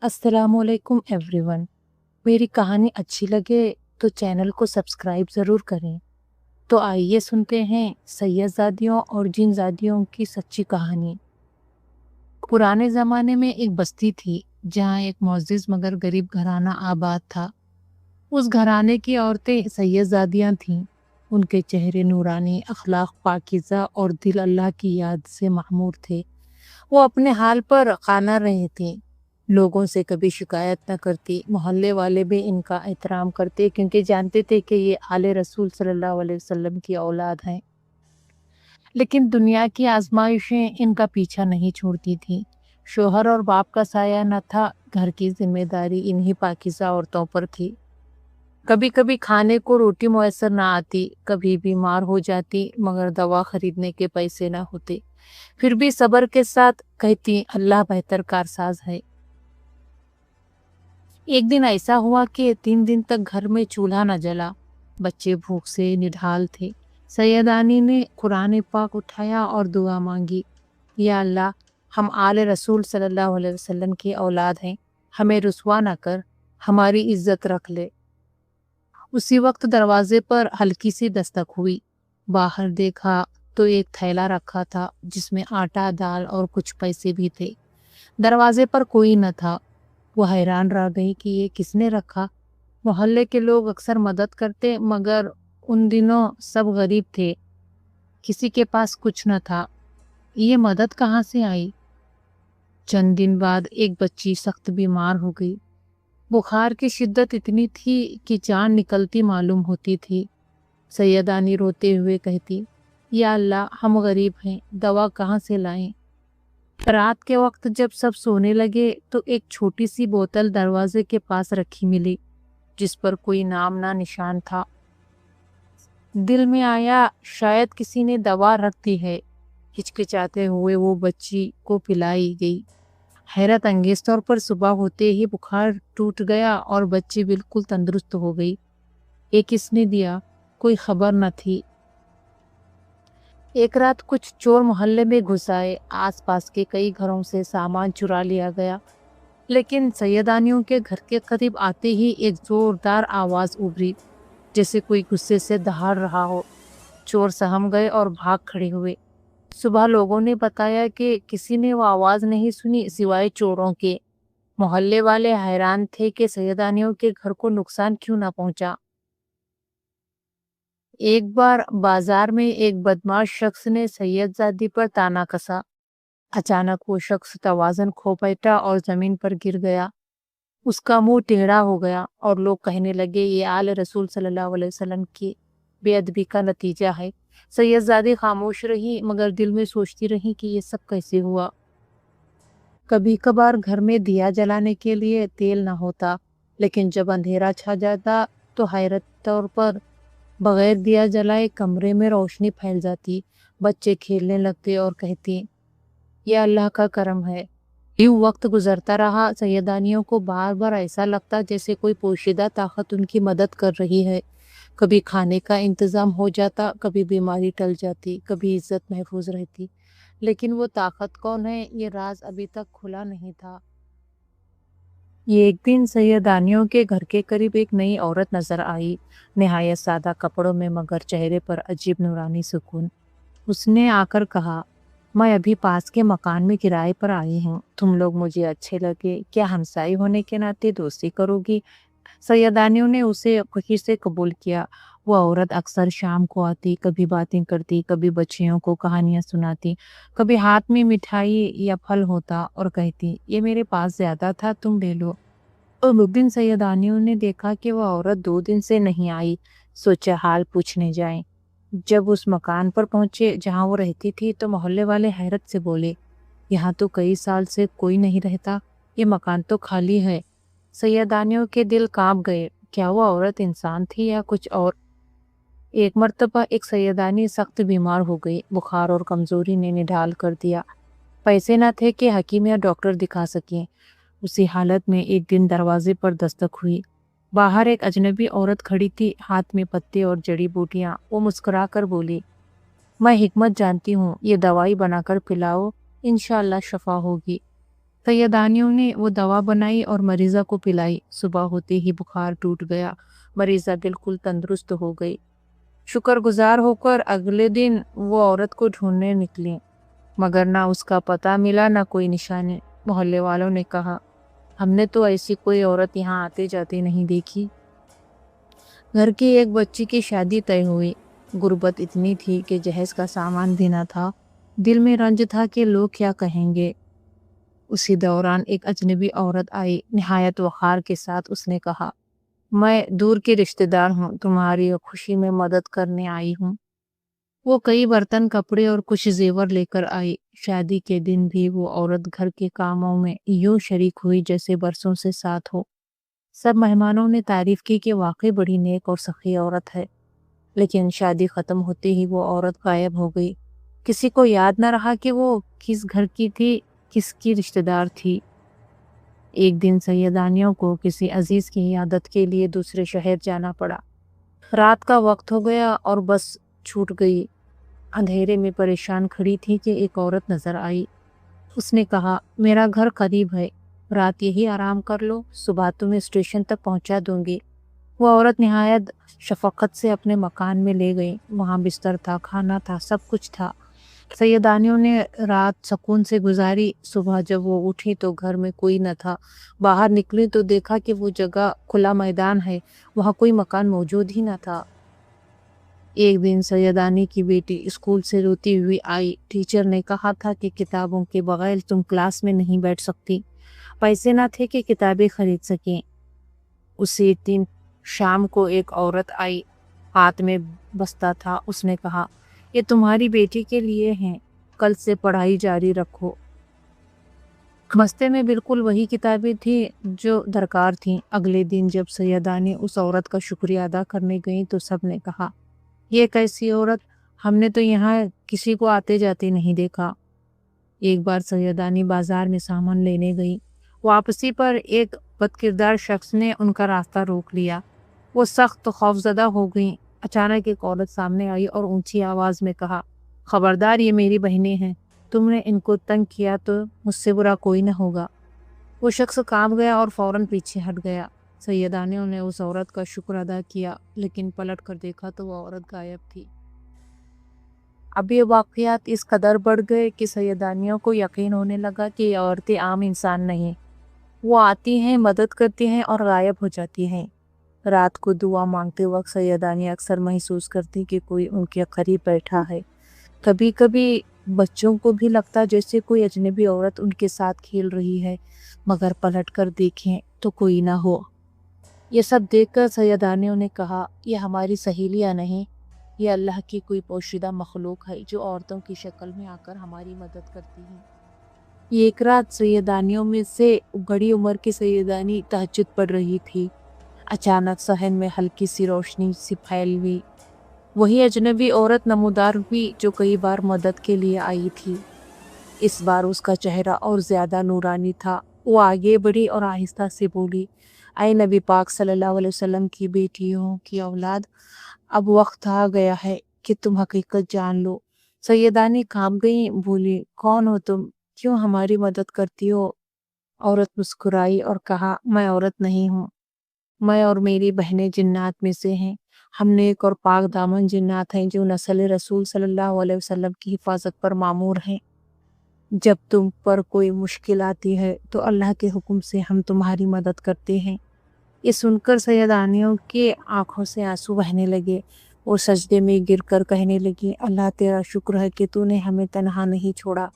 अस्सलाम वालेकुम एवरीवन। मेरी कहानी अच्छी लगे तो चैनल को सब्सक्राइब ज़रूर करें। तो आइए सुनते हैं सैयदजादियों और जिनजादियों की सच्ची कहानी। पुराने ज़माने में एक बस्ती थी जहाँ एक मुअज़्ज़िज़ मगर गरीब घराना आबाद था। उस घराने की औरतें सैयदजादियाँ थीं। उनके चेहरे नूरानी, अखलाक पाकीज़ा और दिल अल्लाह की याद से मामूर थे। वो अपने हाल पर खाना रहे थे, लोगों से कभी शिकायत न करती। मोहल्ले वाले भी इनका एहतराम करते क्योंकि जानते थे कि ये आले रसूल सल्लल्लाहु अलैहि वसल्लम की औलाद हैं। लेकिन दुनिया की आजमाइशें इनका पीछा नहीं छोड़ती थीं। शोहर और बाप का साया न था, घर की जिम्मेदारी इन्हीं पाकीज़ा औरतों पर थी। कभी कभी खाने को रोटी मुयस्सर ना आती, कभी बीमार हो जाती मगर दवा खरीदने के पैसे ना होते। फिर भी सब्र के साथ कहती, अल्लाह बेहतर कारसाज है। एक दिन ऐसा हुआ कि 3 दिन तक घर में चूल्हा न जला। बच्चे भूख से निढाल थे। सैयदानी ने कुरान पाक उठाया और दुआ मांगी, या अल्लाह, हम आले रसूल सल्लल्लाहु अलैहि वसल्लम की औलाद हैं, हमें रुसवा न कर, हमारी इज्जत रख ले। उसी वक्त दरवाजे पर हल्की सी दस्तक हुई। बाहर देखा तो एक थैला रखा था जिसमें आटा, दाल और कुछ पैसे भी थे। दरवाजे पर कोई न था। वो हैरान रह गई कि ये किसने रखा। मोहल्ले के लोग अक्सर मदद करते मगर उन दिनों सब गरीब थे, किसी के पास कुछ न था। ये मदद कहाँ से आई? चंद दिन बाद एक बच्ची सख्त बीमार हो गई। बुखार की शिद्दत इतनी थी कि जान निकलती मालूम होती थी। सैयदानी रोते हुए कहती, या अल्लाह, हम गरीब हैं, दवा कहाँ से लाएं? रात के वक्त जब सब सोने लगे तो एक छोटी सी बोतल दरवाजे के पास रखी मिली, जिस पर कोई नाम ना निशान था। दिल में आया शायद किसी ने दवा रख दी है। हिचकिचाते हुए वो बच्ची को पिलाई गई। हैरत अंगेज तौर पर सुबह होते ही बुखार टूट गया और बच्ची बिल्कुल तंदुरुस्त हो गई। ये किसने दिया? कोई खबर न थी। एक रात कुछ चोर मोहल्ले में घुस आए। आसपास के कई घरों से सामान चुरा लिया गया, लेकिन सैयदानियों के घर के करीब आते ही एक जोरदार आवाज उभरी, जैसे कोई गुस्से से दहाड़ रहा हो। चोर सहम गए और भाग खड़े हुए। सुबह लोगों ने बताया कि किसी ने वो आवाज नहीं सुनी सिवाय चोरों के। मोहल्ले वाले हैरान थे कि सैयदानियों के घर को नुकसान क्यों ना पहुंचा। एक बार बाजार में एक बदमाश शख्स ने सैयदजादी पर ताना कसा। अचानक वो शख्स तवाज़ुन खो बैठा और जमीन पर गिर गया। उसका मुंह टेढ़ा हो गया और लोग कहने लगे, ये आले रसूल सल्लल्लाहु अलैहि वसल्लम की बेअदबी का नतीजा है। सैयदजादी खामोश रही मगर दिल में सोचती रही कि ये सब कैसे हुआ। कभी कभार घर में दिया जलाने के लिए तेल न होता, लेकिन जब अंधेरा छा जाता तो हैरत तौर पर बगैर दिया जलाए कमरे में रोशनी फैल जाती। बच्चे खेलने लगते और कहती, यह अल्लाह का करम है। यूं वक्त गुजरता रहा। सैयदानियों को बार बार ऐसा लगता जैसे कोई पोशीदा ताकत उनकी मदद कर रही है। कभी खाने का इंतजाम हो जाता, कभी बीमारी टल जाती, कभी इज्जत महफूज रहती। लेकिन वो ताकत कौन है, ये राज अभी तक खुला नहीं था। ये एक दिन सैयदानियों के घर के करीब एक नई औरत नजर आई, निहायत सादा कपड़ों में मगर चेहरे पर अजीब नूरानी सुकून। उसने आकर कहा, मैं अभी पास के मकान में किराए पर आई हूँ। तुम लोग मुझे अच्छे लगे, क्या हमसाई होने के नाते दोस्ती करोगी? सैयदानियों ने उसे खुशी से कबूल किया। वो औरत अक्सर शाम को आती, कभी बातें करती, कभी बच्चियों को कहानियां सुनाती, कभी हाथ में मिठाई या फल होता और कहती, ये मेरे पास ज्यादा था, तुम ले लो। और उस दिन सैयदानियों ने देखा कि वह औरत 2 दिन से नहीं आई। सोचा हाल पूछने जाएं। जब उस मकान पर पहुंचे जहां वो रहती थी तो मोहल्ले वाले हैरत से बोले, यहाँ तो कई साल से कोई नहीं रहता, ये मकान तो खाली है। सैयदानियों के दिल कांप गए। क्या वो औरत इंसान थी या कुछ और? एक मर्तबा एक सैयदानी सख्त बीमार हो गई। बुखार और कमजोरी ने निढाल कर दिया। पैसे न थे कि हकीम या डॉक्टर दिखा सकें। उसी हालत में एक दिन दरवाजे पर दस्तक हुई। बाहर एक अजनबी औरत खड़ी थी, हाथ में पत्ते और जड़ी बूटियां। वो मुस्कुरा कर बोली, मैं हिकमत जानती हूँ, ये दवाई बनाकर पिलाओ, इंशाअल्लाह शफा होगी। सैयदानियों ने वो दवा बनाई और मरीजा को पिलाई। सुबह होते ही बुखार टूट गया, मरीजा बिल्कुल तंदुरुस्त हो गई। शुक्रगुजार होकर अगले दिन वो औरत को ढूंढने निकली, मगर ना उसका पता मिला ना कोई निशानी। मोहल्ले वालों ने कहा, हमने तो ऐसी कोई औरत यहाँ आते जाते नहीं देखी। घर की एक बच्ची की शादी तय हुई। गुर्बत इतनी थी कि जहेज का सामान भी न था। दिल में रंज था कि लोग क्या कहेंगे। उसी दौरान एक अजनबी औरत आई। निहायत वक़ार के साथ उसने कहा, मैं दूर की रिश्तेदार हूँ, तुम्हारी खुशी में मदद करने आई हूँ। वो कई बर्तन, कपड़े और कुछ जेवर लेकर आई। शादी के दिन भी वो औरत घर के कामों में यूं शरीक हुई जैसे बरसों से साथ हो। सब मेहमानों ने तारीफ की कि वाकई बड़ी नेक और सखी औरत है। लेकिन शादी खत्म होते ही वो औरत गायब हो गई। किसी को याद न रहा कि वो किस घर की थी, किसकी रिश्तेदार थी। एक दिन सैयदानियों को किसी अजीज की इयादत के लिए दूसरे शहर जाना पड़ा। रात का वक्त हो गया और बस छूट गई। अंधेरे में परेशान खड़ी थी कि एक औरत नजर आई। उसने कहा, मेरा घर करीब है, रात यही आराम कर लो, सुबह तुम्हें स्टेशन तक पहुंचा दूंगी। वो औरत निहायत शफकत से अपने मकान में ले गई। वहां बिस्तर था, खाना था, सब कुछ था। सैयदानियों ने रात सुकून से गुजारी। सुबह जब वो उठी तो घर में कोई न था। बाहर निकली तो देखा कि वो जगह खुला मैदान है, वहाँ कोई मकान मौजूद ही न था। एक दिन सैयदानी की बेटी स्कूल से रोती हुई आई। टीचर ने कहा था कि किताबों के बगैर तुम क्लास में नहीं बैठ सकती। पैसे न थे कि किताबें खरीद सकें। उसी दिन शाम को एक औरत आई, हाथ में बस्ता था। उसने कहा, ये तुम्हारी बेटी के लिए हैं, कल से पढ़ाई जारी रखो। बस्ते में बिल्कुल वही किताबें थी जो दरकार थीं। अगले दिन जब सैयदानी उस औरत का शुक्रिया अदा करने गई तो सब ने कहा, ये कैसी औरत, हमने तो यहाँ किसी को आते जाते नहीं देखा। एक बार सैयदानी बाजार में सामान लेने गई। वापसी पर एक बदकिरदार शख्स ने उनका रास्ता रोक लिया। वो सख्त खौफजदा हो गई। अचानक एक औरत सामने आई और ऊंची आवाज में कहा, खबरदार, ये मेरी बहनें हैं, तुमने इनको तंग किया तो मुझसे बुरा कोई न होगा। वो शख्स कांप गया और फौरन पीछे हट गया। सैयदानियों ने उस औरत का शुक्र अदा किया, लेकिन पलट कर देखा तो वो औरत गायब थी। अब ये वाक़यात इस कदर बढ़ गए कि सैयदानियों को यकीन होने लगा कि ये औरतें आम इंसान नहीं। वो आती हैं, मदद करती हैं और गायब हो जाती हैं। रात को दुआ मांगते वक्त सैयदानी अक्सर महसूस करती कि कोई उनके करीब बैठा है। कभी कभी बच्चों को भी लगता जैसे कोई अजनबी औरत उनके साथ खेल रही है, मगर पलट कर देखें तो कोई ना हो। ये सब देखकर सैयदानियों ने कहा, ये हमारी सहेलियाँ नहीं, ये अल्लाह की कोई पोशीदा मखलूक है जो औरतों की शक्ल में आकर हमारी मदद करती है। ये एक रात सैयदानियों में से बड़ी उम्र की सैयदानी तहज्जुद पढ़ रही थी। अचानक सहन में हल्की सी रोशनी सी फैल हुई। वही अजनबी औरत नमूदार हुई जो कई बार मदद के लिए आई थी। इस बार उसका चेहरा और ज्यादा नूरानी था। वो आगे बढ़ी और आहिस्ता से बोली, ऐ नबी पाक सल्लल्लाहु अलैहि वसल्लम की बेटियों की औलाद, अब वक्त आ गया है कि तुम हकीकत जान लो। सैयदानी कांप गई, बोली, कौन हो तुम, क्यों हमारी मदद करती हो? औरत मुस्कुराई और कहा, मैं औरत नहीं हूँ, मैं और मेरी बहनें जिन्नात में से हैं। हम नेक और पाक दामन जिन्नात हैं जो नस्ल रसूल सल्लल्लाहु अलैहि वसल्लम की हिफाजत पर मामूर हैं। जब तुम पर कोई मुश्किल आती है तो अल्लाह के हुक्म से हम तुम्हारी मदद करते हैं। ये सुनकर सैयदानियों की आंखों से आंसू बहने लगे। वो सजदे में गिरकर कहने लगी, अल्लाह तेरा शुक्र है कि तूने हमें तन्हा नहीं छोड़ा।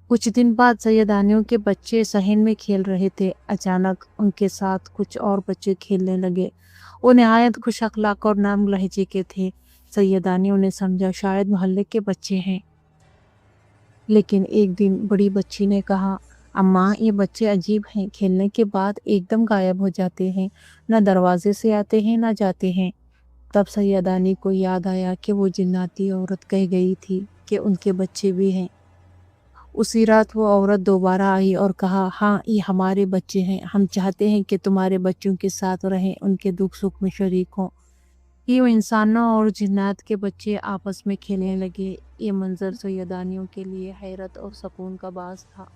कुछ दिन बाद सैयदानियों के बच्चे सहन में खेल रहे थे। अचानक उनके साथ कुछ और बच्चे खेलने लगे। वो निहायत खुश अखलाक और नर्म लहजे के थे। सैयदानियों ने समझा शायद मोहल्ले के बच्चे हैं। लेकिन एक दिन बड़ी बच्ची ने कहा, अम्मा, ये बच्चे अजीब हैं, खेलने के बाद एकदम गायब हो जाते हैं, ना दरवाजे से आते हैं ना जाते हैं। तब सैयदानी को याद आया कि वो जिन्नाती औरत कह गई थी कि उनके बच्चे भी हैं। उसी रात वो औरत दोबारा आई और कहा, हाँ, ये हमारे बच्चे हैं, हम चाहते हैं कि तुम्हारे बच्चों के साथ रहें, उनके दुख सुख में शरीक हों। यूँ इंसानों और जिन्नात के बच्चे आपस में खेलने लगे। ये मंजर सैयदानियों के लिए हैरत और सुकून का बास था।